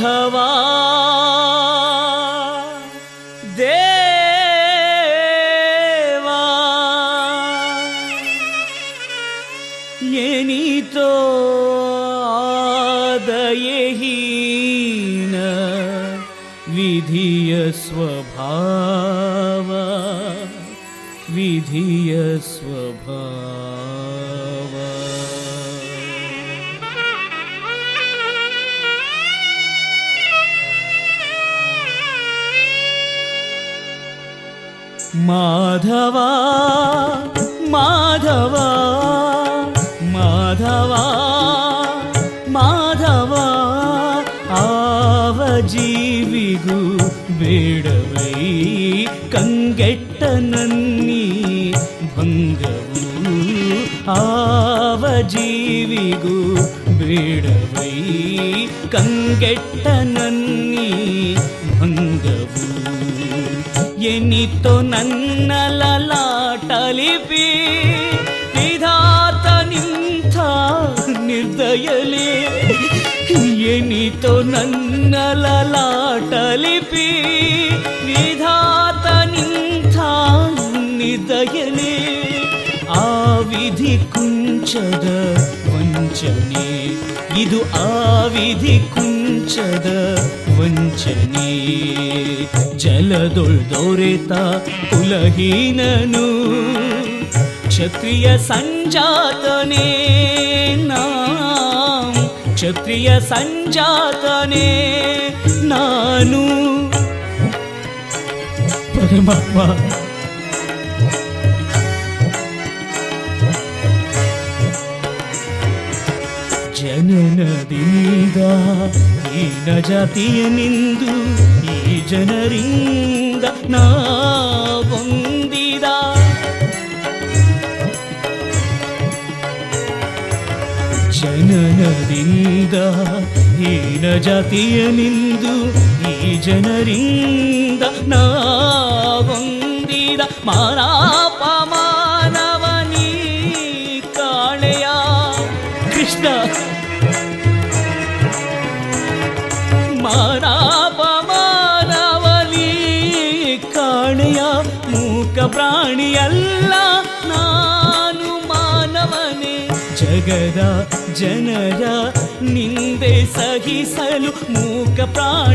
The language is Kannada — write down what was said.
ಮಾಧವ ದೇವಾ ಎನಿತೋ ಆದಯಹೀನ ವಿಧಿಯ ಸ್ವಭಾವ ವಿಧಿಯ ಸ್ವಭಾವ. ಮಾಧವ ಮಾಧವ ಮಾಧವ ಮಾಧವ ಆವ ಜೀವಿಗೂ ಬೇಡವೈ ಕಂಗೆಟ್ಟ ನನ್ನಿ ಭಂಗವು. ಆವ ಜೀವಿಗೂ ಬೇಡವೈ ಕಂಗೆಟ್ಟ ನನ್ನಿ ಭಂಗವು. ಎನಿತೋ ನನ್ನ ಲಲಾಟಲಿಪಿ ವಿಧಾತ ನಿಂಥ ನಿರ್ದಯಲೇ. ಎನಿತೋ ನನ್ನ ಲಲಾಟಲಿಪಿ ವಿಧಾತ ನಿಂಥ ನಿರ್ದಯಲೇ. ಆ ವಿಧಿ ಕುಂಚದ ವಂಚನೆ ಇದು ಆ ವಿಧಿ ಕುಂಚದ ವಂಚನೆ. ಜಲದೊಳ್ದೊರೆತ ಕುಲಹೀನನು ಕ್ಷತ್ರಿಯ ಸಂಜಾತನೇ ಕ್ಷತ್ರಿಯ ಸಂಜಾತನೇ ನಾನು. ಪರಮಾತ್ಮ ಜನನದಿಂದ ಹೀನ ಜಾತಿಯನೆಂದು ಈ ಜನರಿಂದ ನಾ ಹೊಂದಿದ. ಜನನದಿಂದ ಹೀನ ಜಾತಿಯನೆಂದು ಈ ಜನರಿಂದ ನಾ ಹೊಂದಿದ. ಮಾನಾಪಮಾನವನೀ ಕಾಳೆಯ ಕೃಷ್ಣ. ಮಾನಾಪಮಾನವಲಿ ಕಾಣೆಯ ಮೂಕ ಪ್ರಾಣಿಯಲ್ಲ ನಾನು ಮಾನವನೇ. ಜಗದ ಜನರ ನಿಂದೆ ಸಹಿಸಲು ಮೂಕ ಪ್ರಾಣಿ